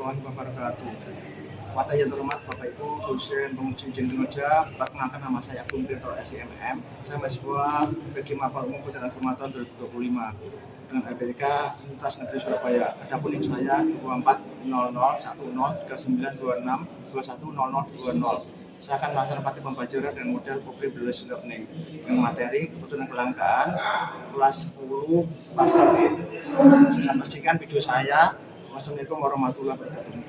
warahmatullahi wabarakatuh. Wadah yang terhormat Bapak Ibu dosen penguji ujian kinerja, perkenalkan nama saya Agung Direktur SIMM. Saya mahasiswa PG Maba Umum Kementerian Agama tahun 2025 dengan LPDK Universitas Negeri Surabaya. Adapun NIM saya 2400103926210020. Saya akan melaksanakan praktik pembelajaran dengan model Public Relations Learning dengan materi kebutuhan kelangkaan kelas 10 pasal B. Saya saksikan video saya. Wassalamualaikum warahmatullahi wabarakatuh.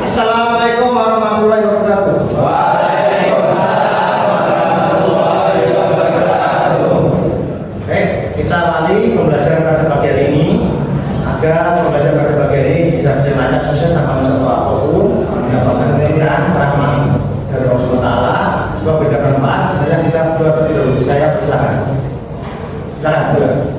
Assalamualaikum warahmatullahi wabarakatuh. Waalaikumsalam warahmatullahi wabarakatuh. Oke, kita awali pembelajaran pada pagi hari ini agar pembelajaran pada pagi hari ini bisa berjalan sukses tanpa masalah apapun, mendapatkan keridhaan rahmat dari Allah Subhanahu wa taala. Sebab beda berempat, saya tidak berdua dulu, saya bersahabat. Silakan.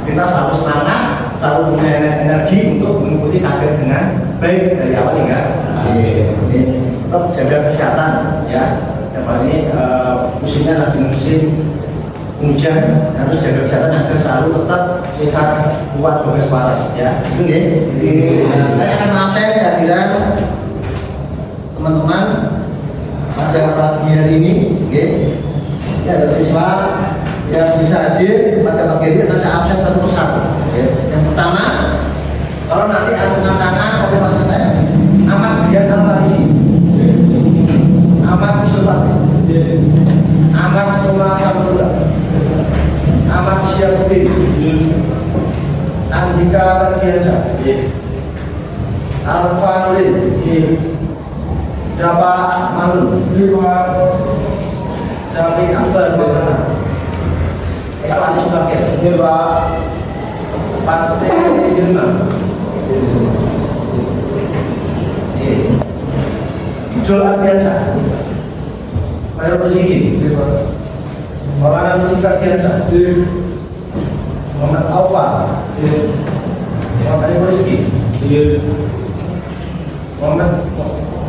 Kita selalu semangat, selalu punya energi untuk mengikuti target dengan baik dari awal hingga akhir. Tetap jaga kesehatan ya. Dapat ini musimnya lagi musim hujan, harus jaga kesehatan agar selalu tetap sehat, kuat, bagus waras ya. Itu nih. Saya akan absen kehadiran teman-teman pada pagi hari ini. Ya, ada siswa yang bisa hadir pada pagi ini akan saya absen satu persatu. Yang pertama, kalau nanti angkat tangan oleh maksud saya, Ahmad Bian Al-Farisi, Ahmad Mustafa, Ahmad Suma Sabullah, Ahmad Syafuddin, Andika Radiansa, Alfa Nuril, Jaba Malun, David Akbar, Pak Subakir, Dewa Partai Jerman, Jol Ardiansa, Mayor Posisi, Maulana Musika Ardiansa, Muhammad Alfa, Muhammad Ali Rizki, Muhammad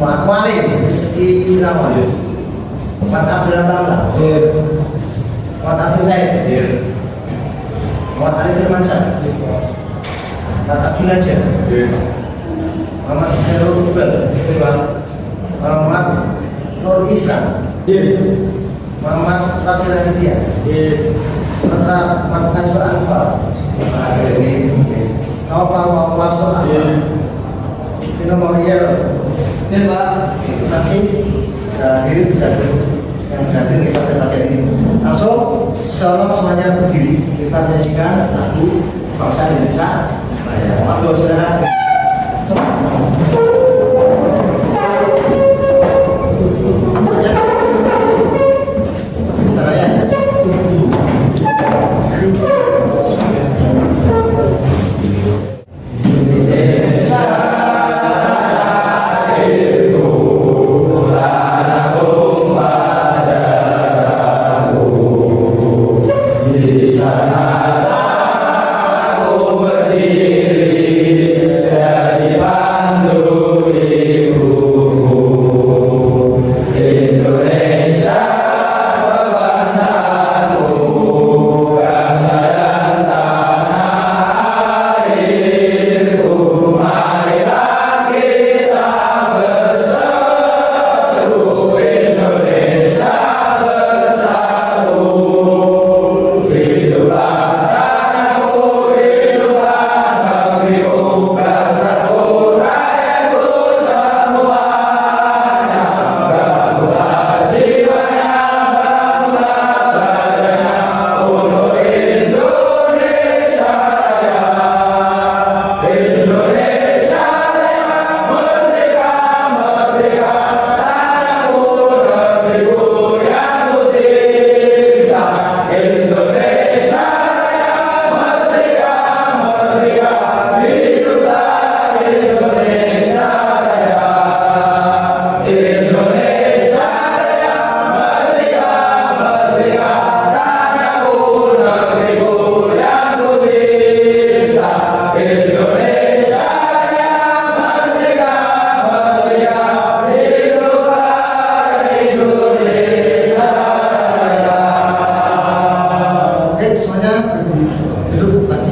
Wali Rizki Irawan, Muhammad Abdul Tamla, Muhammad Abdul Said, Muhammad Ali Firmansyah, Muhammad Abdul Najjar, Muhammad Khairul Iqbal, Muhammad Nur Isa, Muhammad Rafi Raditya, Muhammad Hajwa Anfar, Naufal Wasul Anfar, Dino Mauriel, terima kasih hadir yang hadir pada pagi ini. Langsung semuanya berdiri, kita menyanyikan lagu bangsa Indonesia. Waktu silakan. Sana aku berdiri semuanya duduk lagi.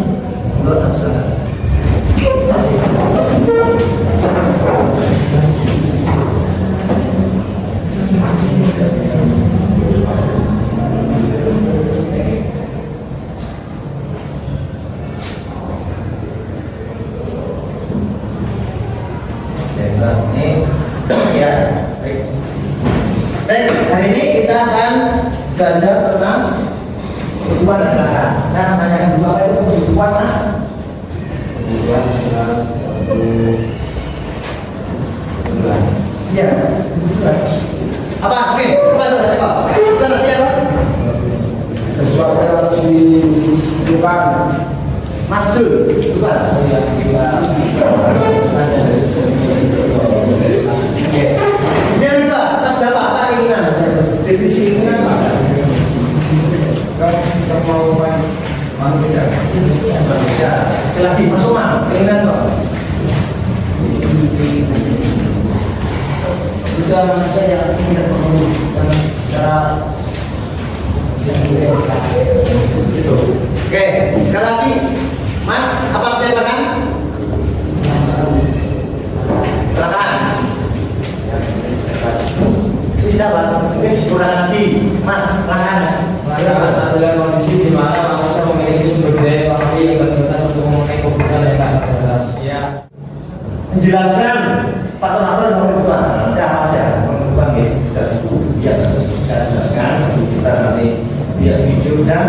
Menurut saya. Baik, hari ini kita akan belajar tentang kehidupan dan belakang. Saya akan tanyakan dulu apa itu kehidupan, Mas? Kehidupan iya, apa? Oke, coba siapa? Kita nanti apa? Sesuatu yang harus dihidupan. Mas Dul, bukan? Oke. Jangan lupa, Mas Bapak, apa keinginan? Definisi keinginan apa? Kemauan manusia. Manusia. Lagi Mas Umar, keinginan apa? Juga manusia yang tidak perlu secara itu. Oke, sekali lagi, Mas, apa artinya belakang? Belakang. Tidak, Pak. Ini kurang lagi, Mas, belakang. Belakang adalah kondisi di mana manusia memiliki sumber daya ekonomi yang berbatas untuk memenuhi kebutuhan yang tak terbatas. Ya. Menjelaskan faktor-faktor yang menentukan. Nanti apa saja menentukan ya, kita jelaskan. Kita nanti lihat video dan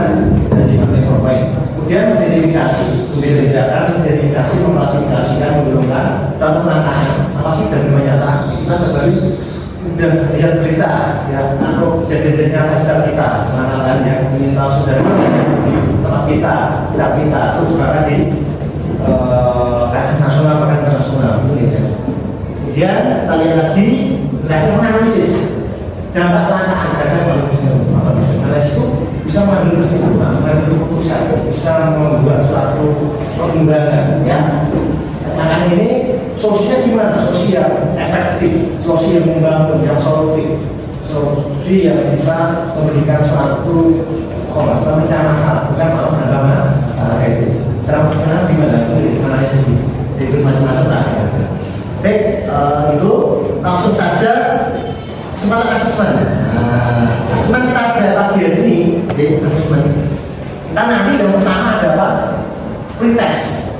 dari materi PowerPoint. Kemudian identifikasi, identifikasi, mengklasifikasikan, menurunkan contoh angkanya. Apa sih dari menyatakan? Kita sebalik udah lihat berita ya, atau kejadian nyata sekitar kita, mengenalkan yang ingin tahu saudara di tempat kita, tidak kita, itu bahkan di kajian nasional bahkan internasional, gitu ya. Kemudian kita lihat lagi, menganalisis dampak kelangkaan karena analisis itu bisa mengambil kesimpulan, mengambil keputusan, bisa membuat suatu perkembangan, ya. Nah ini sosial gimana? Sosial efektif, sosial membangun, yang solutif, solusi yang bisa memberikan suatu pemecah masalah, bukan malah menambah masalah kayak itu. Cara mengenal gimana? Itu analisis itu macam-macam. Baik, itu langsung saja semangat asesmen. Asesmen kita ada bagian ini, asesmen. Kita nanti yang pertama ada apa? Pretest.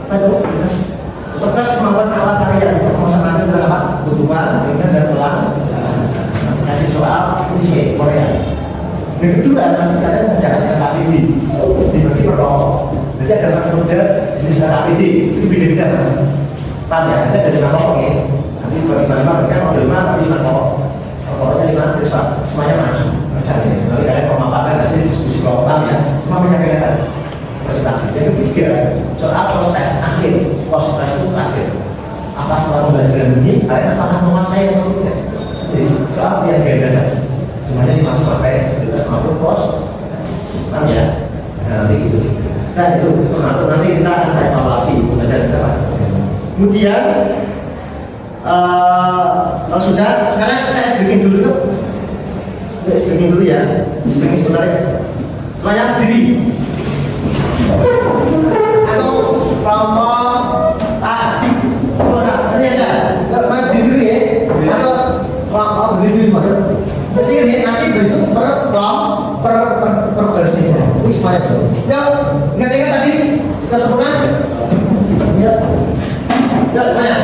Aduh, tes kemampuan awal kalian mau sama dengan apa? Kebutuhan, kemudian dan pelan. Kasih soal isi Korea. Yang kedua, nanti kalian mengerjakan KPD dibagi per kelompok. Jadi ada metode jenis KPD itu beda-beda, Mas. Paham ya? Kita ada 5 kelompok ya. Nanti bagi 5 kan ada 5 tapi 5 kelompok. Pokoknya 5 siswa semuanya masuk. Misalnya, nanti kalian mau memaparkan hasil diskusi kelompok, paham ya? Cuma menyampaikan saja. Presentasi. Yang ketiga, soal post-test akhir. Post-test itu akhir. Apa setelah pembelajaran ini, kalian apakah menguasai atau tidak? Jadi, soal yang ganda saja. Semuanya dimasuk pakai kita maupun post. Paham ya? Nah, nanti gitu. Nah, itu nanti kita akan saya evaluasi pembelajaran kita. Kemudian, kalau sudah, sekarang saya screening dulu tuh. Kita screening dulu ya. Screening sebenarnya. Semuanya berdiri. Atau kelompok A, ini aja, main dulu ya, atau kelompok berdiri dulu. Kesini nanti berhitung per kelompok, per garis meja. Ini semuanya dulu. Yang ingat-ingat tadi kita sempurna. Ya, ya semuanya.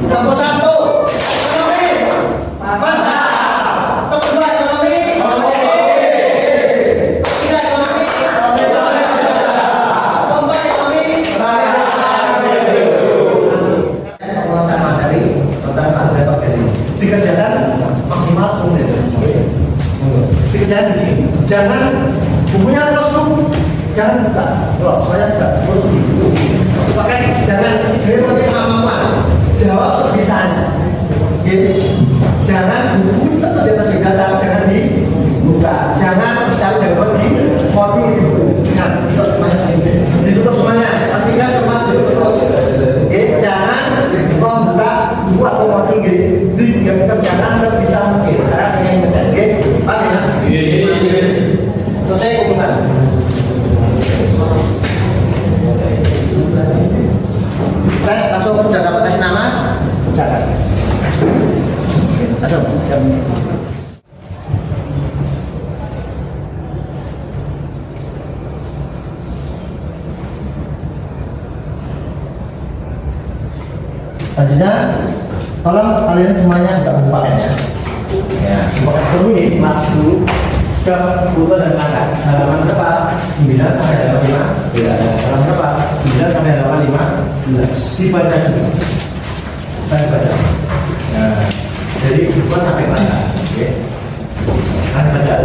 Kelompok 1, ekonomi, apa? Kedua ekonomi. Dikerjakan maksimal 10 menit. Dikerjakan begini, jangan bukunya kosong, jangan buka. Loh, saya tidak pakai, jangan pakai kemampuan. Jawab sebisanya. Jangan buku tetap di atas meja, jangan dibuka. Jangan jawaban di modul itu. Ingat, ditutup semuanya. Pastikan semua ditutup. Jangan membuka buku atau modul dikerjakan sebisa mungkin. Karena ingin menjadi, Pak Mas. Selesai hubungan. Selanjutnya, tolong kalian semuanya sudah buka paketnya. Ya, buka dulu ini kelas dulu ke buku dan angka. Halaman berapa? 9 sampai halaman 5. Ya, halaman berapa? 9 sampai halaman 5. Dibaca dulu. Saya baca. Nah, jadi buka sampai mana? Oke. Anda baca.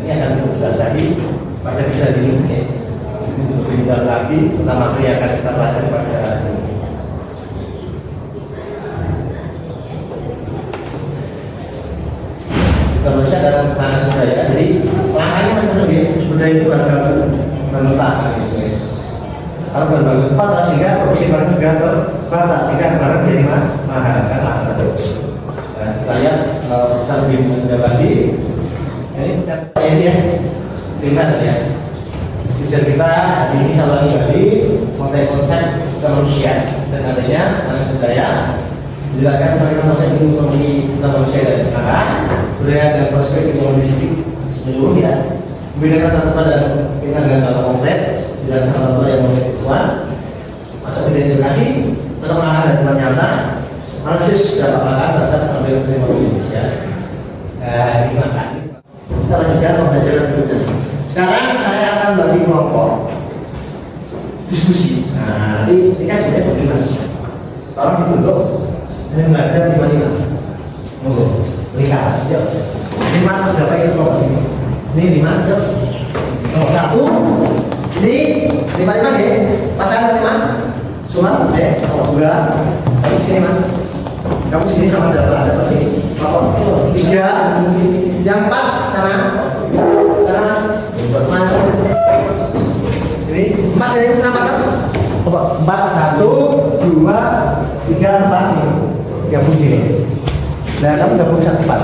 Ini akan jelas lagi pada bisa dimulai untuk lebih lagi tentang materi yang akan kita pelajari pada hari ini. Kita bisa dalam tangan saya, jadi langkahnya sebenarnya sebenarnya itu ada mentah. Kalau bahan mentah sehingga produksi barang juga terbatas sehingga barang menjadi mahal kan lah. Nah, kita lihat bisa lebih mudah lagi. Ini ya, ringan ya. Tujuan kita hari ini sama lagi mengenai konsep kemanusiaan dan adanya budaya. Dilakukan tentang konsep ekonomi tentang manusia dan anak, budaya dan perspektif ekonomi seluruh ya. Membedakan tentang dan kita dengan dalam konkret, jelaskan tentang yang menentukan, masuk identifikasi, tentang arahan dan teman nyata, analisis dapat makan terhadap teknologi ya. Ini makan. Kita lanjutkan pembelajaran berikutnya. Sekarang saya akan bagi kelompok diskusi. Nah, ini kan sudah bagi mahasiswa. Tolong dibentuk dengan ada 5. Monggo, lihat. Yuk. 5 atas berapa itu kelompok ini? Ini 5 terus. Nomor 1. Ini 5 ya. Pasangan 5. Cuma saya nomor 2. Kamu sini Mas. Kamu sini sama ada pasti. Nomor 3. Yang 4 sana Mas. Mas. Ini 4 dari sama kan? 4, 1, 2, 3, 4 sini. Gabung sini. Nah, kamu gabung 1, 4.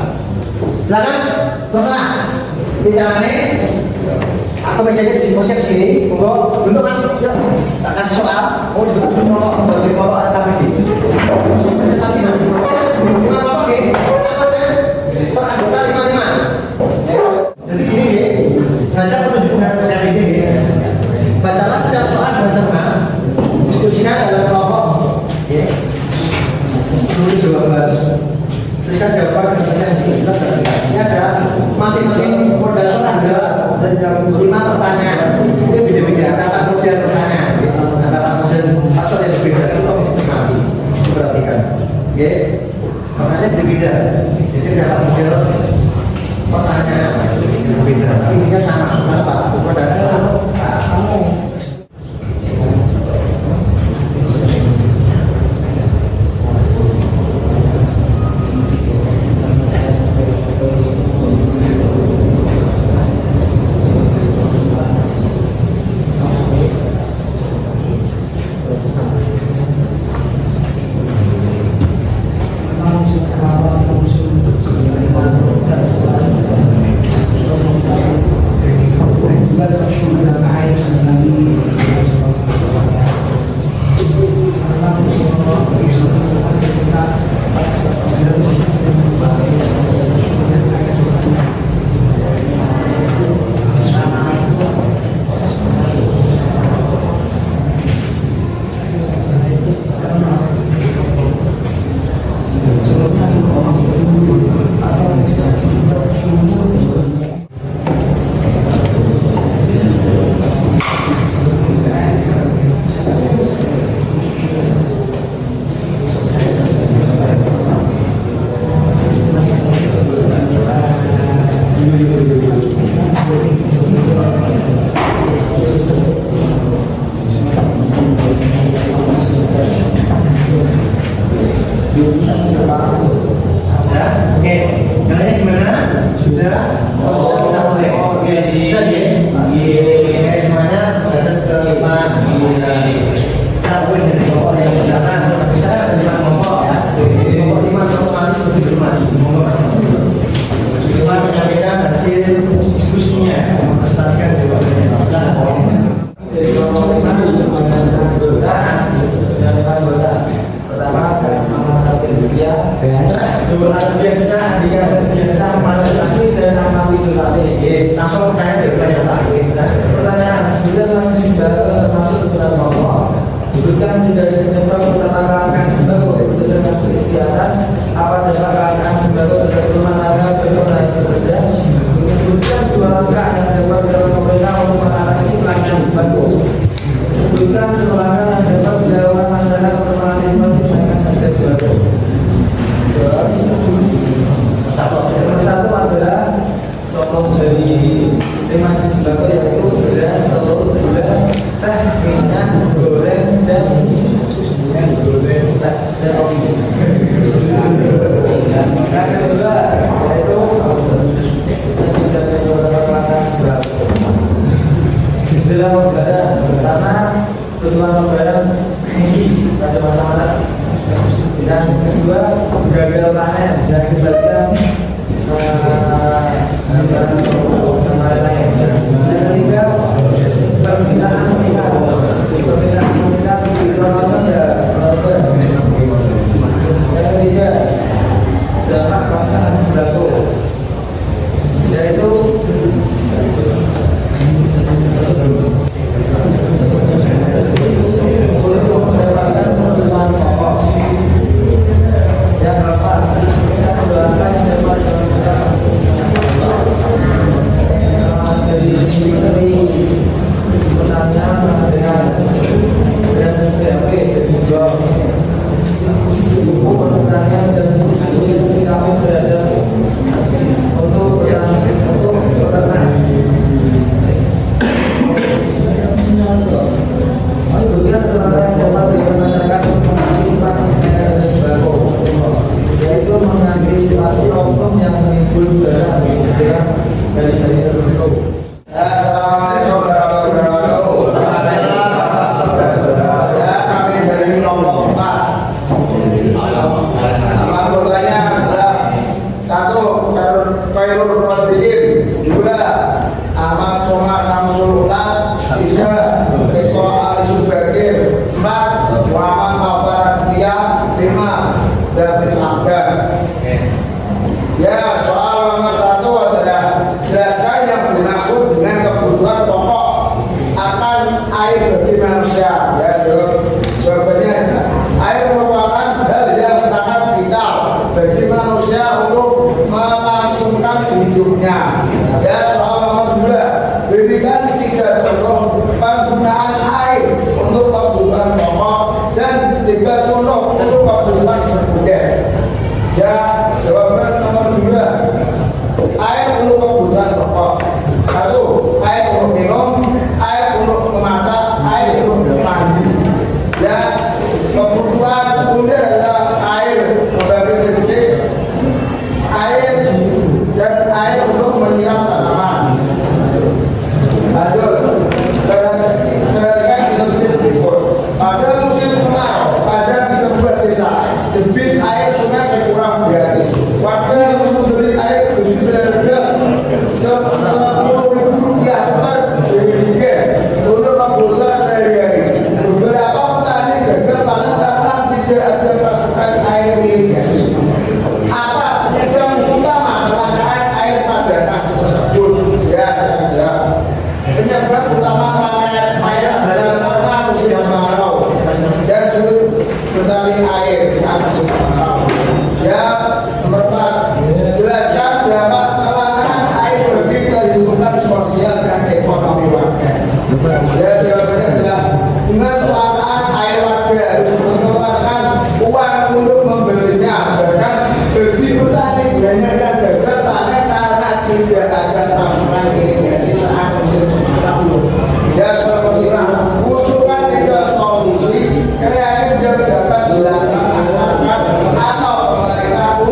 Silakan, terserah. Bicaranya atau mejanya di sini, sini. Monggo, duduk Mas. Tak kasih soal. Oh, duduk kelompok bagi kelompok ada KPD. Presentasi nanti. 5 kelompok ya. Apa saya? Per anggota 5. Jadi gini ya, baca pertunjukan KPD ya. Bacalah setiap soal dan serta diskusikan dalam kelompok ya. 12. Tuliskan jawaban dan presensi. Ini ada masing-masing modal soal ada dan yang 5 pertanyaan. Ini beda-beda kata kemudian pertanyaan. Kata kemudian soal yang berbeda itu kok mati. Perhatikan. Oke. Makanya berbeda. Jadi dapat model pertanyaan yang berbeda. Tapi intinya sama. Apa? Bukan ada kamu. yaitu beras, telur, gula, teh, minyak goreng, dan roti. Yang kedua yaitu tidak beberapa pelanggan sembako. Jelang lebaran, karena kebutuhan lebaran tinggi pada masa-masa. Dan kedua, gagal panen dan akibatkan lain. Dan ketiga, permintaan meningkat di Ramadan ya. Yang ketiga, dampak pelanggan sembako, yaitu sulit mendapatkan kebutuhan pokok. Yang keempat, kita kembangkan yang dapat dari sini pertanyaan dengan beras SPP dijawab. Buku pertanyaan dan studi kami berada untuk peternak. Berikan keterangan yang dapat diberikan masyarakat untuk mengantisipasi kenaikan harga sembako, yaitu mengantisipasi oknum yang menimbul darah menjelang dari tertentu. Assalamualaikum warahmatullahi wabarakatuh. Ya, kami dari kelompok 4. Anggotanya adalah 1. Khairul Rafiqin, 2. Ahmad Soma Samsul Ulat, 3. Eko Ali Subakir, 4. Muhammad Alfarat Tia, 5. David Akbar. Ya, soal nomor 1 adalah jelaskan yang dimaksud dengan kebutuhan pokok akan air bagi manusia. Ya, jawabannya adalah air merupakan hal yang sangat vital bagi manusia untuk melangsungkan hidupnya. Ya, soal nomor 2, berikan 3 contoh penggunaan air untuk kebutuhan pokok dan 3 contoh untuk kebutuhan sekunder. Ya, jawaban nomor 2, air untuk kebutuhan pokok. 1. Air untuk minum, air untuk memasak, air untuk mandi. Ya, kebutuhan sekunder adalah air membagi listrik, air dan air untuk menyiram tanaman. Lanjut, perhatikan ilustri berikut. Pada musim kemarau, pajak di sebuah desa, debit air sungai berkurang gratis. Warga harus membeli air bersih seharga Rp10.000 per jerigen untuk kebutuhan sehari-hari. Beberapa petani gagal panen karena tidak ada pasokan air irigasi. Apa yang utama kelangkaan air pada kasus tersebut? Ya, saya jawab. Penyebab utama kelangkaan air adalah karena musim kemarau dan sulit mencari air saat musim kemarau. Ya, nomor 4, jelaskan dampak kelangkaan air bagi kehidupan sosial dan ekonomi warga. Ya, jawabannya adalah dengan kelangkaan air warga harus mengeluarkan uang untuk membelinya. Bahkan bagi petani banyak yang gagal panen karena tidak ada pasokan irigasi saat musim kemarau. Ya, soal kelima, usulkan 3 solusi kreatif yang dapat dilakukan masyarakat atau pemerintah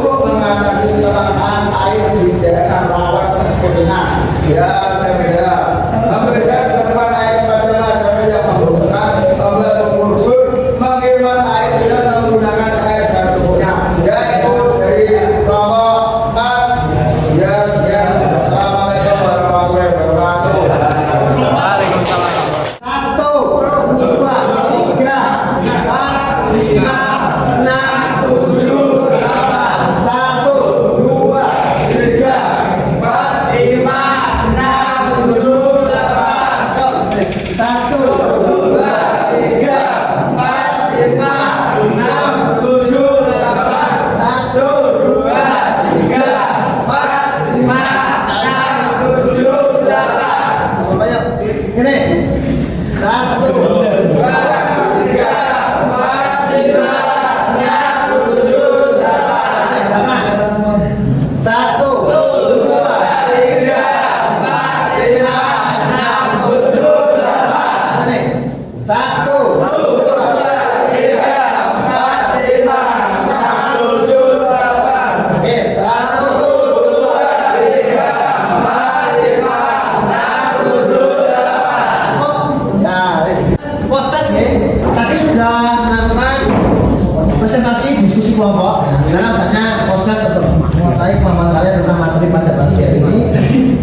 menguasai pemahaman kalian tentang materi pada pagi hari ini.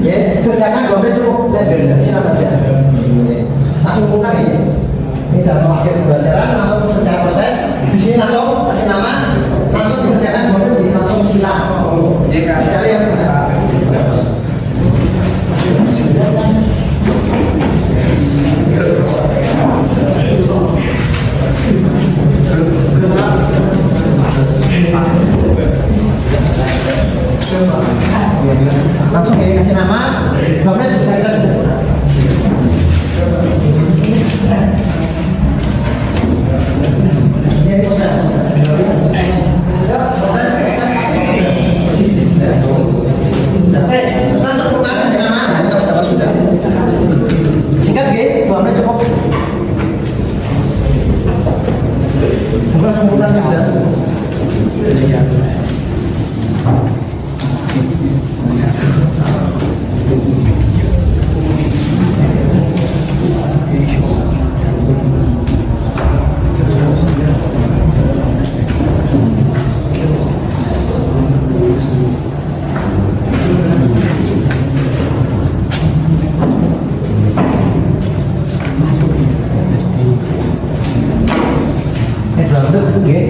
Ya, kerjakan 2 menit cukup dan silakan saja. Langsung buka ini. Ini dalam akhir pembelajaran langsung kerjakan proses. Di sini langsung kasih nama, langsung dikerjakan 2 menit jadi langsung silang. Cari yang benar. Langsung ya kasih nama, kemudian sudah kita cukup. Ini proses. Langsung kemana kasih nama, dapat sudah. Singkat gitu, 2 menit cukup. Sebenarnya semuanya sudah.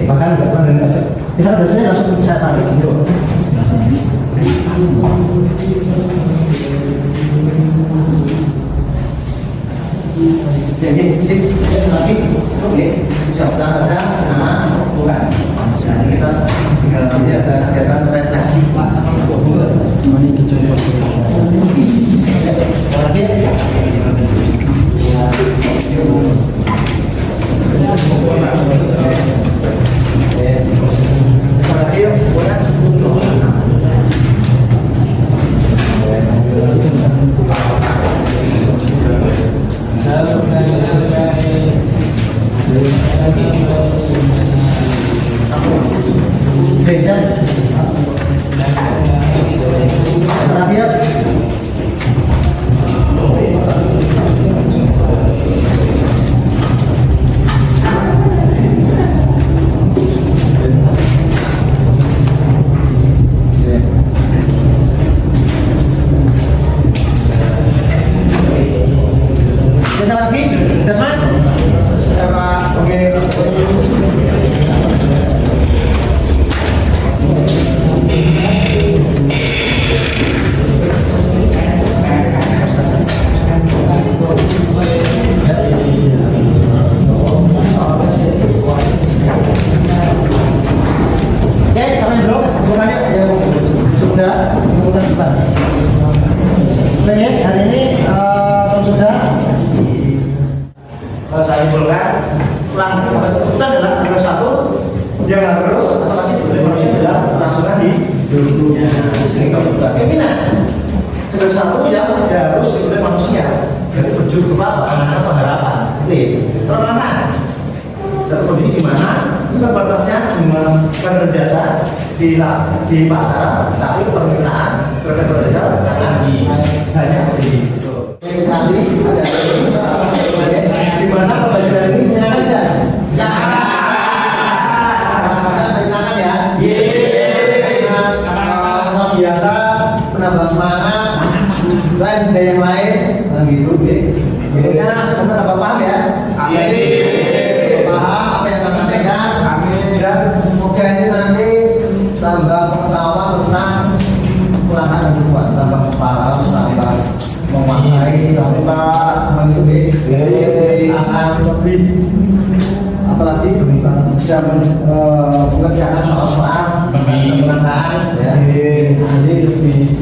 Bahkan bisa biasanya langsung saya tarik dulu. Jadi lagi, oke, siap saja nama bukan. Nah kita tinggal nanti ada kegiatan refleksi. Lagi. Di pasaran, tapi permintaan berbeda karena hanya beli. Sekali ada di mana pembelajaran ini menyenangkan tidak? Menyenangkan ya. Luar biasa, menambah semangat, dan yang lain, gitu. Jadinya semoga tambah paham ya. Amin. Paham apa yang saya sampaikan. Amin. Dan semoga ini nanti tambah pengetahuan tentang pelanggan dan juga tambah paham, tambah menguasai, tambah mengikuti akan lebih apalagi bisa mengerjakan soal-soal pengenaan ya, jadi lebih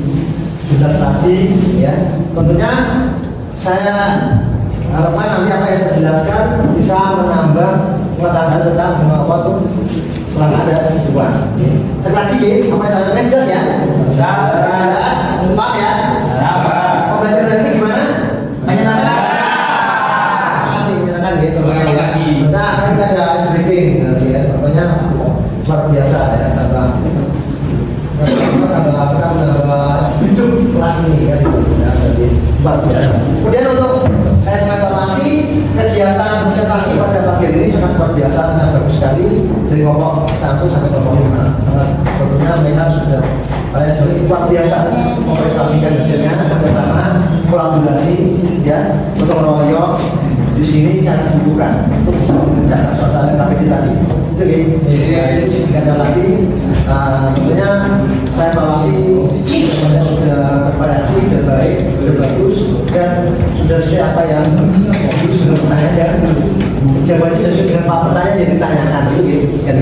jelas lagi ya. Tentunya saya harapkan nanti apa yang saya jelaskan bisa menambah pengetahuan tentang apa itu pelanggan dan tujuan. Sekali lagi, apa yang saya sampaikan jelas ya? Jelas, paham ya? Pembelajaran ini gimana? Menyenangkan. Masih menyenangkan gitu. Nah, nanti ada ice breaking nanti ya. Contohnya luar biasa ya, tambah hidup kelas ini ya, jadi luar biasa. Kemudian untuk saya menginformasi kegiatan presentasi pada pagi ini sangat luar biasa, sangat bagus sekali dari kelompok 1 sampai kelompok 5. Tentunya mereka sudah kalian luar biasa mempresentasikan hasilnya, kerjasama, kolaborasi, ya, gotong royong di sini sangat dibutuhkan untuk bisa mengerjakan suatu KPD tadi. Itu ya, itu tidak ada lagi. Tentunya saya evaluasi semuanya sudah bervariasi, sudah baik, sudah bagus, dan sudah sesuai apa yang bagus sudah pertanyaan. Jawabannya sesuai dengan Pak pertanyaan yang ditanyakan itu yang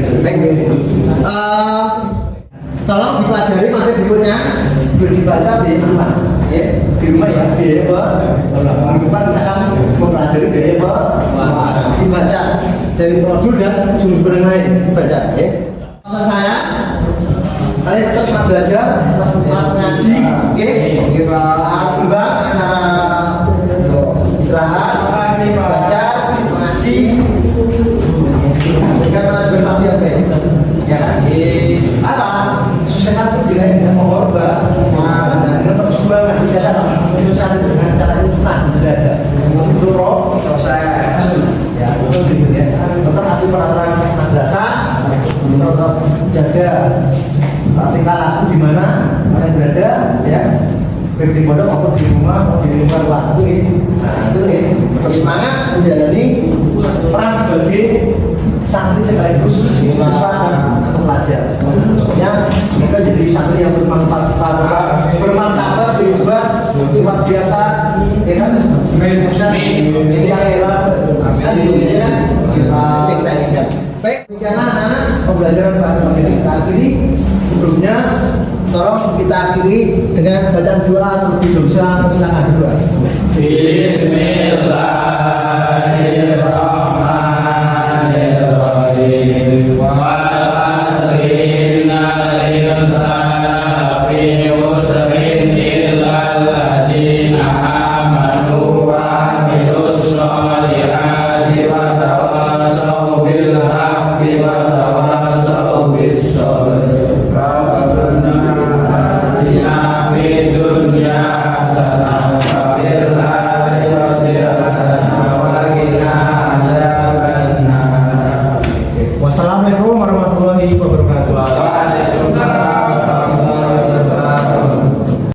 tolong dipelajari materi berikutnya, dibaca di rumah, ya di rumah ya, di rumah kita akan mempelajari dari dibaca dari modul dan sumber yang lain dibaca, ya. Maksud saya kalian tetap semangat belajar, tetap ngaji, oke, harus imbang antara istirahat, baca, mengaji, dengan manajemen waktu yang baik, ya kan? Apa? Suksesan itu diraih dengan mengorban, dan dengan perjuangan tidak ada penyusahan dengan cara instan, tidak ada. Itu proses, ya itu gitu ya. Tetap hati peraturan madrasah, tetap jaga tingkah laku di mana kalian berada, ya. Baik di pondok maupun di rumah, di luar waktu. Nah itu ya, bersemangat menjalani peran sebagai santri sekaligus siswa atau pelajar. Maksudnya kita jadi santri yang bermanfaat, berubah, luar biasa, ya kan? Bisa ini yang era dan dunia kita ingat. Baik, demikianlah anak pembelajaran pada materi kita akhiri. Sebelumnya, tolong kita akhiri dengan bacaan doa terlebih dahulu. Silakan doa. Wassalamualaikum warahmatullahi wabarakatuh.